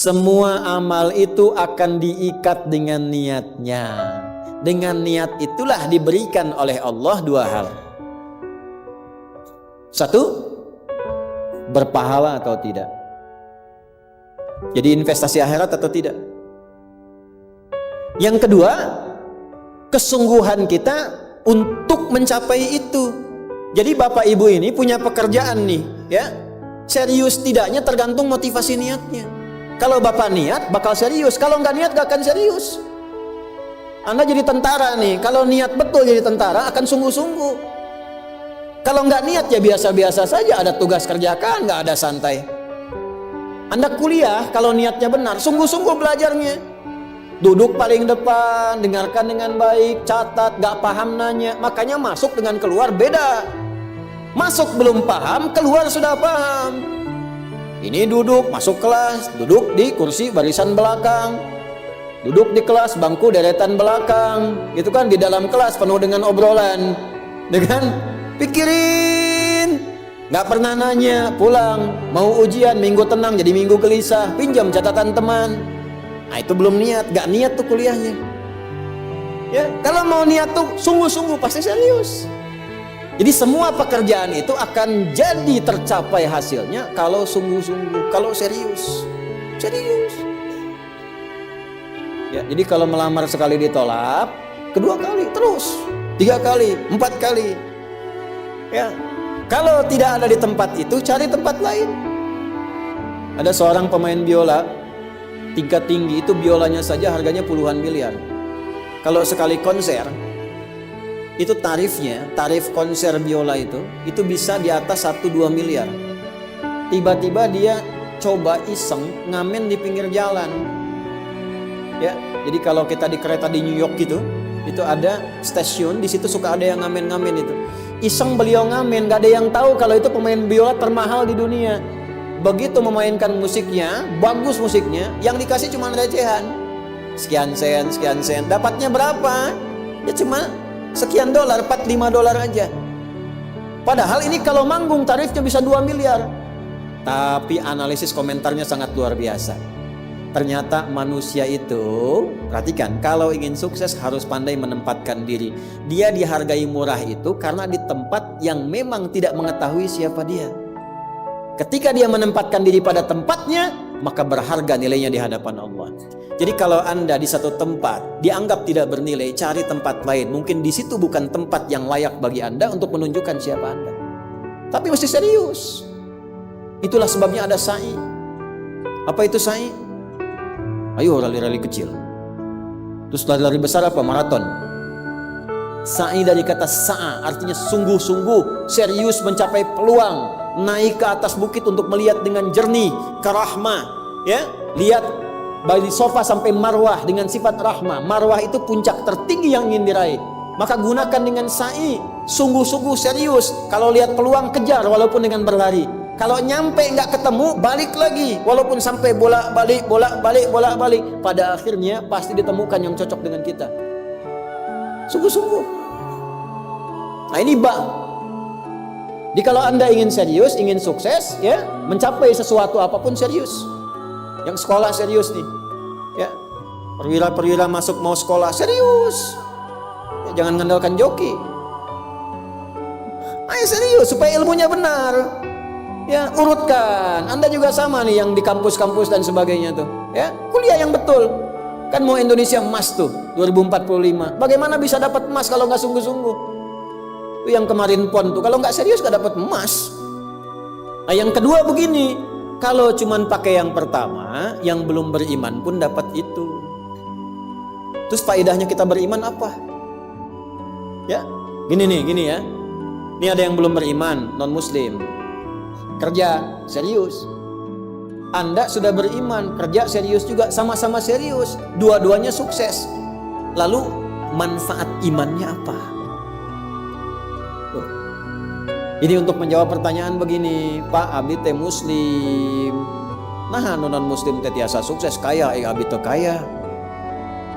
Semua amal itu akan diikat dengan niatnya. Dengan niat itulah diberikan oleh Allah dua hal. Satu, berpahala atau tidak. Jadi investasi akhirat atau tidak. Yang kedua, kesungguhan kita untuk mencapai itu. Jadi bapak ibu ini punya pekerjaan nih, ya. Serius tidaknya tergantung motivasi niatnya. Kalau bapak niat bakal serius, kalau nggak niat gak akan serius. Anda jadi tentara nih, kalau niat betul jadi tentara akan sungguh-sungguh. Kalau nggak niat ya biasa-biasa saja, ada tugas kerjakan, nggak ada santai. Anda kuliah kalau niatnya benar, sungguh-sungguh belajarnya. Duduk paling depan, dengarkan dengan baik, catat, gak paham nanya. Makanya masuk dengan keluar beda. Masuk belum paham, keluar sudah paham. Ini duduk, masuk kelas, duduk di kursi barisan belakang. Duduk di kelas, bangku deretan belakang. Itu kan di dalam kelas penuh dengan obrolan. Dengan pikirin. Gak pernah nanya, pulang. Mau ujian, minggu tenang jadi minggu gelisah. Pinjam catatan teman. Nah itu belum niat, gak niat tuh kuliahnya. Ya, kalau mau niat tuh sungguh-sungguh pasti serius. Jadi semua pekerjaan itu akan jadi tercapai hasilnya kalau sungguh-sungguh, kalau serius. Serius. Ya, jadi kalau melamar sekali ditolak, kedua kali terus, 3 kali, 4 kali. Ya. Kalau tidak ada di tempat itu, cari tempat lain. Ada seorang pemain biola tingkat tinggi, itu biolanya saja harganya puluhan miliar. Kalau sekali konser, itu tarif konser biola itu bisa di atas 1-2 miliar. Tiba-tiba dia coba iseng ngamen di pinggir jalan. Ya, jadi kalau kita di kereta di New York gitu, itu ada stasiun, di situ suka ada yang ngamen-ngamen itu. Iseng beliau ngamen, gak ada yang tahu kalau itu pemain biola termahal di dunia. Begitu memainkan musiknya, bagus musiknya, yang dikasih cuma recehan. Sekian sen. Dapatnya berapa? Ya cuma sekian dolar, 4-5 dolar aja. Padahal ini kalau manggung tarifnya bisa 2 miliar. Tapi analisis komentarnya sangat luar biasa. Ternyata manusia itu, perhatikan, kalau ingin sukses harus pandai menempatkan diri. Dia dihargai murah itu karena di tempat yang memang tidak mengetahui siapa dia. Ketika dia menempatkan diri pada tempatnya, maka berharga nilainya di hadapan Allah. Jadi kalau Anda di satu tempat dianggap tidak bernilai, cari tempat lain. Mungkin di situ bukan tempat yang layak bagi Anda untuk menunjukkan siapa Anda. Tapi mesti serius. Itulah sebabnya ada sa'i. Apa itu sa'i? Ayo rali-rali kecil. Terus lari-lari besar apa? Maraton. Sa'i dari kata sa'a, artinya sungguh-sungguh, serius mencapai peluang, naik ke atas bukit untuk melihat dengan jernih ke rahmah, ya. Lihat dari sofa sampai marwah dengan sifat rahmah. Marwah itu puncak tertinggi yang ingin diraih. Maka gunakan dengan sa'i, sungguh-sungguh serius. Kalau lihat peluang kejar walaupun dengan berlari. Kalau nyampe nggak ketemu, balik lagi. Walaupun sampai bolak-balik. Pada akhirnya pasti ditemukan yang cocok dengan kita. Sungguh-sungguh. Nah ini Jadi kalau Anda ingin serius, ingin sukses, ya, mencapai sesuatu apapun serius. Yang sekolah serius nih, ya, perwira masuk mau sekolah serius, ya, jangan mengandalkan joki. Ayo serius supaya ilmunya benar, ya, urutkan. Anda juga sama nih yang di kampus-kampus dan sebagainya tuh, ya, kuliah yang betul. Kan mau Indonesia emas tuh 2045. Bagaimana bisa dapat emas kalau nggak sungguh-sungguh? Itu yang kemarin PON tuh, kalau nggak serius nggak dapat emas. Nah yang kedua begini, kalau cuman pakai yang pertama, yang belum beriman pun dapat itu. Terus faedahnya kita beriman apa? Ya, gini ya. Ini ada yang belum beriman, non muslim. Kerja serius. Anda sudah beriman, kerja serius juga, sama-sama serius. Dua-duanya sukses. Lalu manfaat imannya apa? Ini untuk menjawab pertanyaan begini, Pak, abi teh muslim. Nah, non muslim teh tiasa sukses, kaya, abi teh kaya.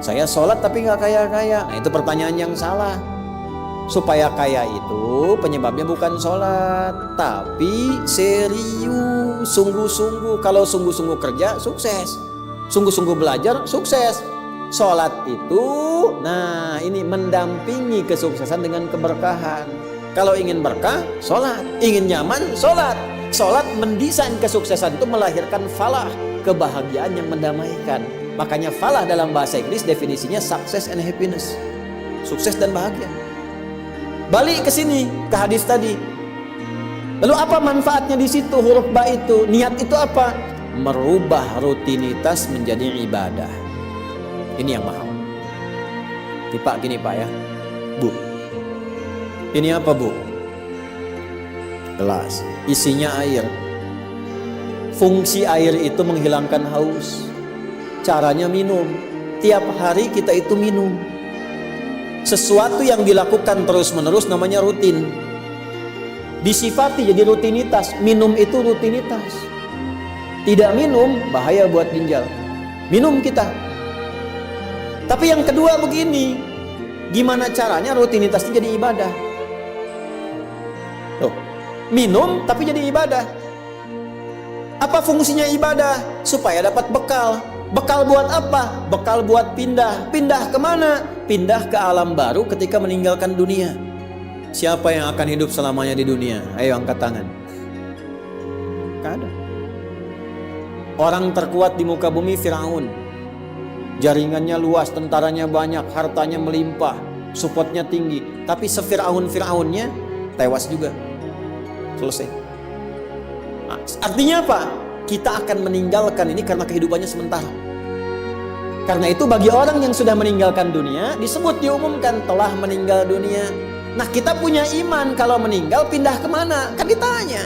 Saya sholat tapi nggak kaya-kaya. Nah, itu pertanyaan yang salah. Supaya kaya itu penyebabnya bukan sholat, tapi serius, sungguh-sungguh. Kalau sungguh-sungguh kerja, sukses. sungguh-sungguh belajar, sukses. Sholat itu, nah ini mendampingi kesuksesan dengan keberkahan. Kalau ingin berkah, sholat. Ingin nyaman, sholat. Sholat mendesain kesuksesan itu melahirkan falah, kebahagiaan yang mendamaikan. Makanya falah dalam bahasa Inggris definisinya success and happiness. Sukses dan bahagia. Balik ke sini, ke hadis tadi. Lalu apa manfaatnya di situ? Huruf ba itu, niat itu apa? Merubah rutinitas menjadi ibadah. Ini yang mahal. Pak gini Pak ya, Bu. Ini apa Bu? Gelas, isinya air. Fungsi air itu menghilangkan haus. Caranya minum. Tiap hari kita itu minum. Sesuatu yang dilakukan terus-menerus namanya rutin. Disifati jadi rutinitas. Minum itu rutinitas. Tidak minum bahaya buat ginjal. Minum kita. Tapi yang kedua begini, gimana caranya rutinitas itu jadi ibadah? Tuh, minum tapi jadi ibadah. Apa fungsinya ibadah? Supaya dapat bekal. Bekal buat apa? Bekal buat pindah. Pindah kemana? Pindah ke alam baru ketika meninggalkan dunia. Siapa yang akan hidup selamanya di dunia? Ayo angkat tangan. Gak ada. Orang terkuat di muka bumi Firaun. Jaringannya luas, tentaranya banyak, hartanya melimpah, supportnya tinggi. Tapi sefiraun-firaunnya tewas juga. Selesai. Nah, artinya apa? Kita akan meninggalkan ini karena kehidupannya sementara. Karena itu bagi orang yang sudah meninggalkan dunia, disebut diumumkan telah meninggal dunia. Nah kita punya iman kalau meninggal pindah kemana? Kan ditanya.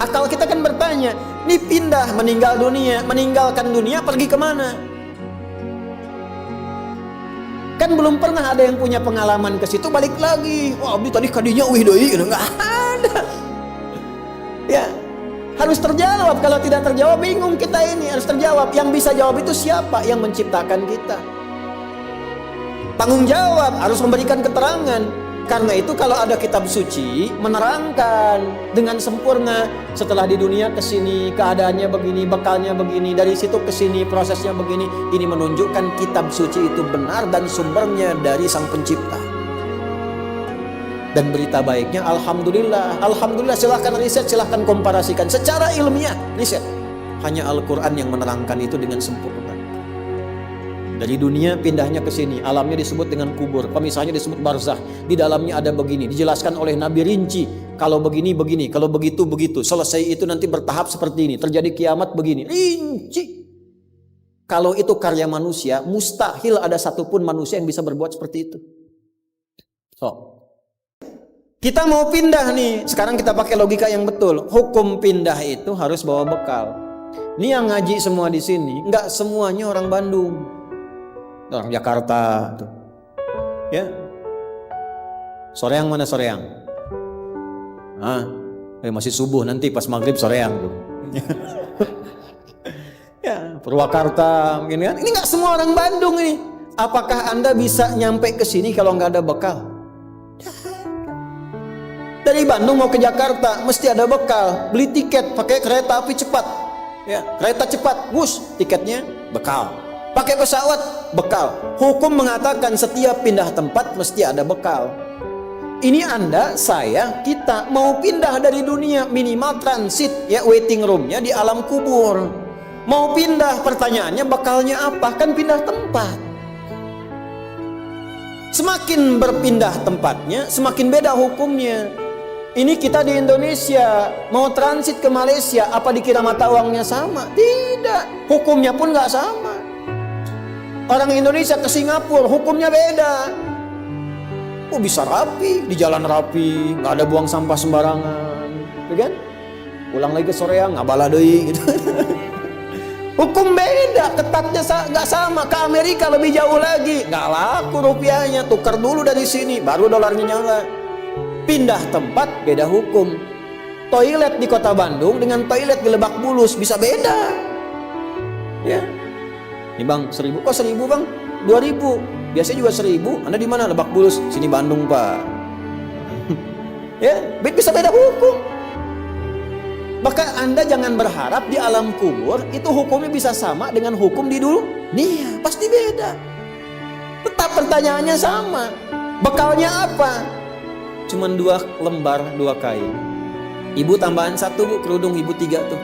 Akal kita kan bertanya, ini pindah meninggal dunia, meninggalkan dunia pergi kemana? Kan belum pernah ada yang punya pengalaman ke situ balik lagi. Wah, abdi tadi kadinya deui, enggak ada. Ya, harus terjawab. Kalau tidak terjawab bingung kita ini, harus terjawab. Yang bisa jawab itu siapa? Yang menciptakan kita. Tanggung jawab, harus memberikan keterangan. Karena itu kalau ada kitab suci menerangkan dengan sempurna, setelah di dunia ke sini keadaannya begini, bekalnya begini, dari situ ke sini prosesnya begini. Ini menunjukkan kitab suci itu benar dan sumbernya dari Sang Pencipta. Dan berita baiknya alhamdulillah, alhamdulillah, silahkan riset, silahkan komparasikan secara ilmiah, riset. Hanya Al-Quran yang menerangkan itu dengan sempurna. Dari dunia pindahnya ke sini, alamnya disebut dengan kubur, pemisahnya disebut barzakh. Di dalamnya ada begini, dijelaskan oleh Nabi rinci. Kalau begini begini, kalau begitu begitu. Selesai itu nanti bertahap seperti ini, terjadi kiamat begini, rinci. Kalau itu karya manusia, mustahil ada satupun manusia yang bisa berbuat seperti itu. So, kita mau pindah nih, sekarang kita pakai logika yang betul. Hukum pindah itu harus bawa bekal. Ini yang ngaji semua di sini, nggak semuanya orang Bandung. Orang Jakarta tuh. Ya. Soreang mana Soreang? Masih subuh, nanti pas maghrib Soreang tuh. Ya, Purwakarta mungkin kan. Ini nggak semua orang Bandung ini. Apakah Anda bisa nyampe ke sini kalau nggak ada bekal? Dari Bandung mau ke Jakarta mesti ada bekal. Beli tiket pakai kereta api cepat. Ya, kereta cepat, bus, tiketnya bekal. Pakai pesawat, bekal. Hukum mengatakan setiap pindah tempat mesti ada bekal. Ini Anda, saya, kita mau pindah dari dunia, minimal transit, ya, waiting roomnya di alam kubur. Mau pindah, pertanyaannya bekalnya apa? Kan pindah tempat. Semakin berpindah tempatnya, semakin beda hukumnya. Ini kita di Indonesia, mau transit ke Malaysia, apa dikira mata uangnya sama? Tidak, hukumnya pun nggak sama. Orang Indonesia ke Singapura, hukumnya beda. Oh, bisa rapi, di jalan rapi, nggak ada buang sampah sembarangan, kan? Pulang lagi ke Soreang, nggak bala deui, gitu. Hukum beda, ketatnya nggak sama. Ke Amerika lebih jauh lagi, nggak laku rupiahnya, tukar dulu dari sini, baru dolarnya nyala. Pindah tempat, beda hukum. Toilet di kota Bandung dengan toilet di Lebak Bulus bisa beda. Ya. Ini bang, 1.000. Kok 1.000 bang? 2.000. Biasanya juga 1.000. Anda di mana? Lebak Bulus. Sini Bandung pak. Ya, bisa beda hukum. Maka Anda jangan berharap di alam kubur itu hukumnya bisa sama dengan hukum di dunia. Pasti beda. Tetap pertanyaannya sama. Bekalnya apa? Cuman 2 lembar 2 kain. Ibu tambahan 1 bu, kerudung ibu 3 tuh.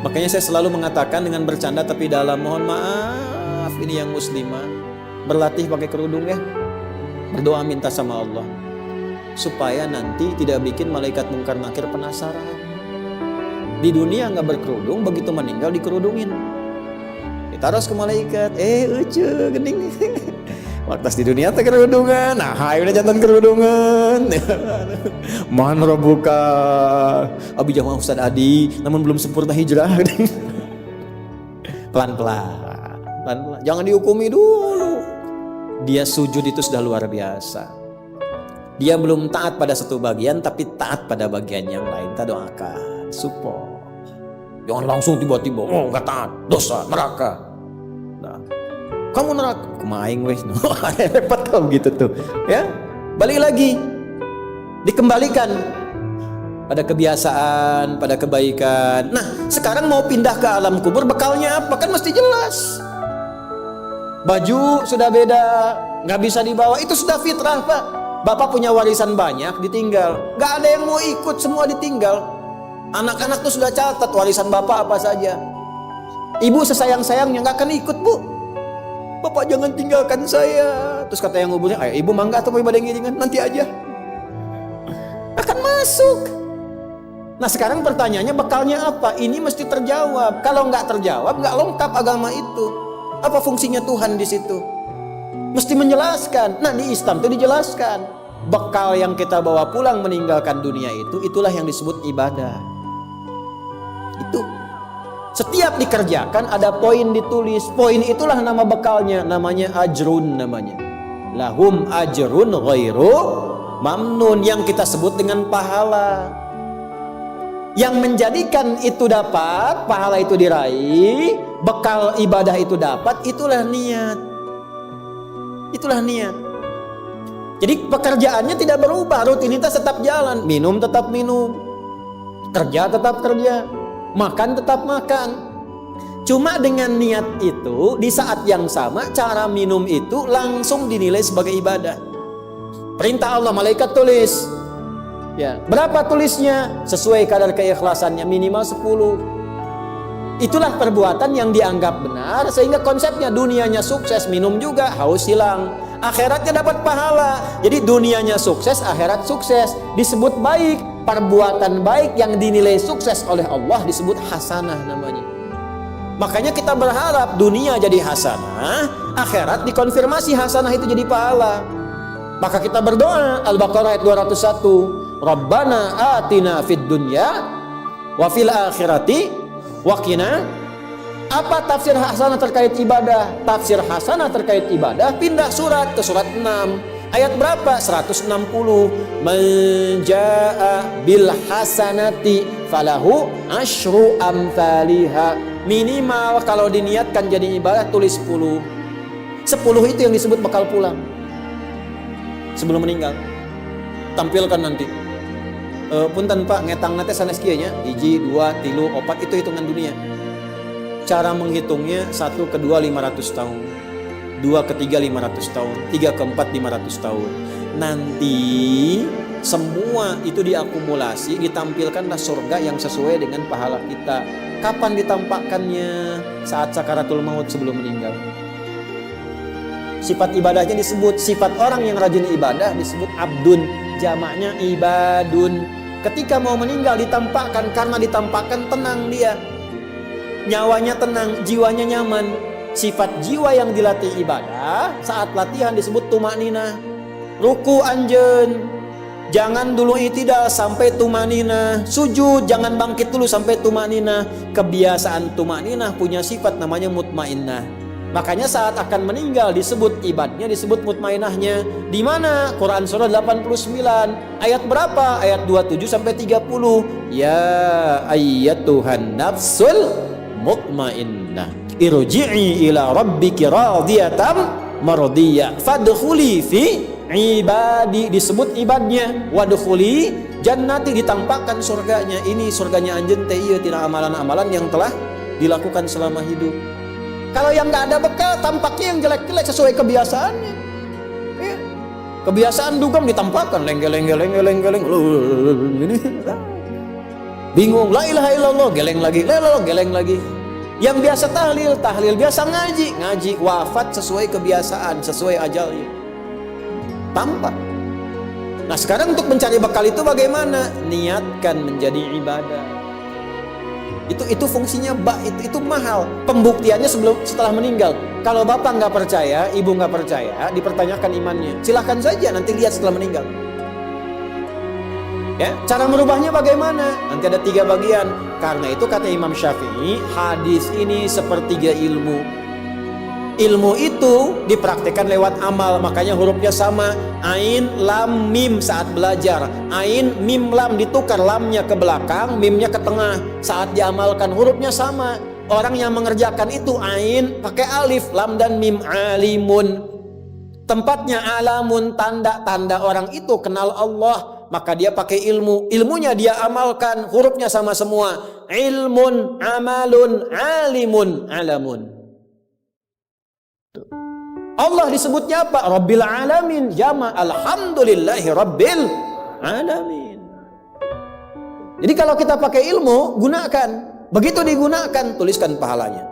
Makanya saya selalu mengatakan dengan bercanda tapi dalam, mohon maaf ini yang muslimah, berlatih pakai kerudung ya. Berdoa minta sama Allah supaya nanti tidak bikin malaikat mungkar nakir penasaran. Di dunia nggak berkerudung, begitu meninggal dikerudungin. Kita harus ke malaikat, ucu gening. Waktu di dunia teh kerudungan, nah hai udah jantan kerudungan. Man rabbuka, abi jamaah Ustaz Adi, namun belum sempurna hijrah. Pelan-pelan, jangan dihukumi dulu. Dia sujud itu sudah luar biasa. Dia belum taat pada satu bagian, tapi taat pada bagian yang lain. Kita doakan, support. Jangan langsung tiba-tiba, nggak taat, dosa, neraka. Nah, kamu neraka, kemaing weh, repot kau gitu tuh, ya. Balik lagi, dikembalikan pada kebiasaan, pada kebaikan. Nah, sekarang mau pindah ke alam kubur, bekalnya apa? Kan mesti jelas. Baju sudah beda, nggak bisa dibawa, itu sudah fitrah Pak. Bapak punya warisan banyak, ditinggal, nggak ada yang mau ikut, semua ditinggal. Anak-anak tuh sudah catat warisan bapak apa saja. Ibu sesayang-sayangnya nggak akan ikut bu. Bapak jangan tinggalkan saya. Terus kata yang nguburnya, ayo ibu mangga atau ibadah ngiringan nanti aja. Akan masuk. Nah sekarang pertanyaannya bekalnya apa? Ini mesti terjawab. Kalau nggak terjawab nggak lengkap agama itu. Apa fungsinya Tuhan di situ? Mesti menjelaskan. Nah di Islam itu dijelaskan. Bekal yang kita bawa pulang meninggalkan dunia itu, itulah yang disebut ibadah. Itu setiap dikerjakan ada poin ditulis. Poin itulah nama bekalnya, namanya ajrun namanya. Lahum ajrun ghairu mamnun, yang kita sebut dengan pahala. Yang menjadikan itu dapat, pahala itu diraih, bekal ibadah itu dapat, itulah niat. Itulah niat. Jadi pekerjaannya tidak berubah, rutinitas tetap jalan, minum tetap minum, kerja tetap kerja, makan tetap makan. Cuma dengan niat itu, di saat yang sama cara minum itu langsung dinilai sebagai ibadah. Perintah Allah, malaikat tulis. Ya, berapa tulisnya? Sesuai kadar keikhlasannya, minimal 10. Itulah perbuatan yang dianggap benar, sehingga konsepnya dunianya sukses, minum juga, haus hilang. Akhiratnya dapat pahala. Jadi dunianya sukses, akhirat sukses. Disebut baik, perbuatan baik yang dinilai sukses oleh Allah disebut hasanah namanya. Makanya kita berharap dunia jadi hasanah, akhirat dikonfirmasi hasanah itu jadi pahala. Maka kita berdoa, Al-Baqarah ayat 201, Rabbana atina fid dunya wa fil akhirati wa qina. Apa tafsir hasanah terkait ibadah? Tafsir hasanah terkait ibadah pindah surat ke surat 6. Ayat berapa? 160. Man jaa bil hasanati falahu asyru amthaliha. Minimal kalau diniatkan jadi ibadah tulis 10. 10 itu yang disebut bekal pulang. Sebelum meninggal. Tampilkan nanti. Punten Pak, ngetang nate sanes kieu nya 1, 2, 3, 4 itu hitungan dunia. Cara menghitungnya 1 ke 2 500 tahun, 2 ke 3 500 tahun, 3 ke 4 500 tahun. Nanti semua itu diakumulasi, ditampilkanlah surga yang sesuai dengan pahala kita. Kapan ditampakkannya? Saat sakaratul maut, sebelum meninggal. Sifat ibadahnya disebut, sifat orang yang rajin ibadah disebut abdun, jamaknya ibadun. Ketika mau meninggal ditampakkan, karena ditampakkan tenang dia. Nyawanya tenang, jiwanya nyaman. Sifat jiwa yang dilatih ibadah saat latihan disebut tumanina. Ruku anjeun, jangan dulu itidal sampai tumanina. Sujud jangan bangkit dulu sampai tumanina. Kebiasaan tumanina punya sifat namanya mutmainnah. Makanya saat akan meninggal disebut ibadahnya, disebut mutmainahnya. Di mana? Quran surah 89 ayat berapa? Ayat 27 sampai 30. Ya ayyatuhan nafsul mutmainnah irji'i ila rabbiki radiyatan mardiyah fadkhuli fi ibadi, disebut ibadnya, wadkhuli jannati, ditampakkan surganya. Ini surganya anjeun teh ieu tina amalan-amalan yang telah dilakukan selama hidup. Kalau yang nggak ada bekal, tampaknya yang jelek-jelek sesuai kebiasaannya. Ya. Kebiasaan dugem ditampakkan lengeleng ini. Bingung, la ilaha illallah, geleng lagi, la ilaha geleng lagi. Yang biasa tahlil, biasa ngaji, wafat sesuai kebiasaan, sesuai ajalnya. Tampak. Nah, sekarang untuk mencari bekal itu bagaimana? Niatkan menjadi ibadah. Itu fungsinya itu mahal. Pembuktiannya setelah meninggal. Kalau bapak nggak percaya, ibu nggak percaya, dipertanyakan imannya. Silahkan saja, nanti lihat setelah meninggal. Ya, cara merubahnya bagaimana? Nanti ada 3 bagian. Karena itu kata Imam Syafi'i, hadis ini sepertiga ilmu. Ilmu itu dipraktikkan lewat amal, makanya hurufnya sama. Ain, lam, mim saat belajar. Ain, mim, lam ditukar, lamnya ke belakang, mimnya ke tengah. Saat diamalkan hurufnya sama. Orang yang mengerjakan itu ain pakai alif, lam dan mim, alimun. Tempatnya alamun, tanda-tanda orang itu kenal Allah. Maka dia pakai ilmu, ilmunya dia amalkan, hurufnya sama semua. Ilmun, amalun, alimun, alamun. Allah disebutnya apa? Rabbil alamin, jama, alhamdulillahi rabbil alamin. Jadi kalau kita pakai ilmu, gunakan. Begitu digunakan, tuliskan pahalanya.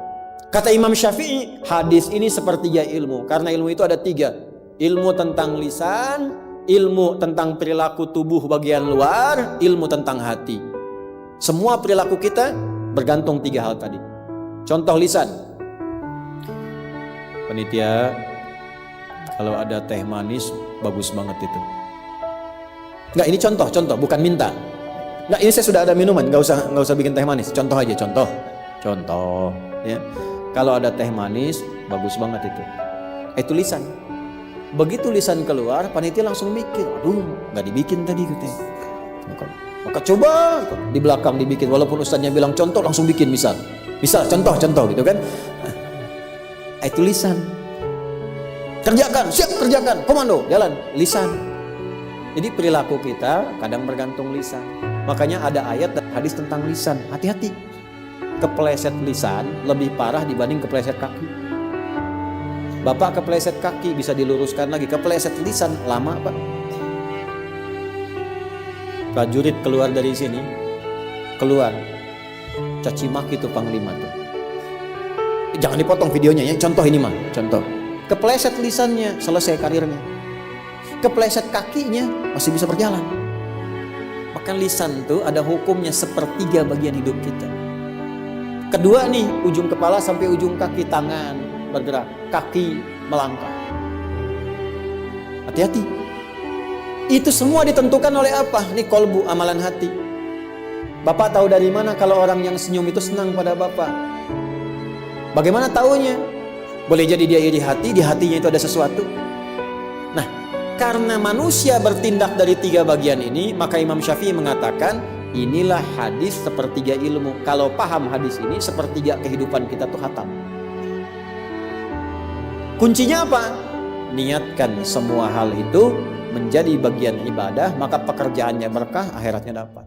Kata Imam Syafi'i, hadis ini sepertiga ilmu. Karena ilmu itu ada 3. Ilmu tentang lisan, ilmu tentang perilaku tubuh bagian luar, ilmu tentang hati. Semua perilaku kita bergantung 3 hal tadi. Contoh lisan. Panitia, kalau ada teh manis bagus banget itu. Enggak, ini contoh, bukan minta. Enggak, ini saya sudah ada minuman, enggak usah bikin teh manis. Contoh aja, contoh. Ya, kalau ada teh manis bagus banget itu. Itu lisan. Begitu lisan keluar, panitia langsung mikir, aduh, nggak dibikin tadi gitu. Maka coba di belakang dibikin, walaupun ustaznya bilang contoh, langsung bikin misal contoh gitu kan. Itu lisan. Kerjakan, siap kerjakan, komando, jalan, lisan. Jadi perilaku kita kadang bergantung lisan. Makanya ada ayat dan hadis tentang lisan. Hati-hati. Kepleset lisan lebih parah dibanding kepleset kaki. Bapak kepleset kaki bisa diluruskan lagi, kepleset lisan lama Pak. Prajurit keluar dari sini, caci maki itu panglima tuh. Jangan dipotong videonya ya, contoh ini mah, contoh. Kepleset lisannya, selesai karirnya. Kepleset kakinya, masih bisa berjalan. Maka lisan tuh ada hukumnya sepertiga bagian hidup kita. Kedua nih, ujung kepala sampai ujung kaki, tangan bergerak, kaki melangkah. Hati-hati. Itu semua ditentukan oleh apa? Ini kolbu, amalan hati. Bapak tahu dari mana kalau orang yang senyum itu senang pada Bapak? Bagaimana taunya? Boleh jadi dia iri hati, di hatinya itu ada sesuatu. Nah, karena manusia bertindak dari 3 bagian ini, maka Imam Syafi'i mengatakan, inilah hadis sepertiga ilmu. Kalau paham hadis ini, sepertiga kehidupan kita tuh hatam. Kuncinya apa? Niatkan semua hal itu menjadi bagian ibadah, maka pekerjaannya berkah, akhiratnya dapat.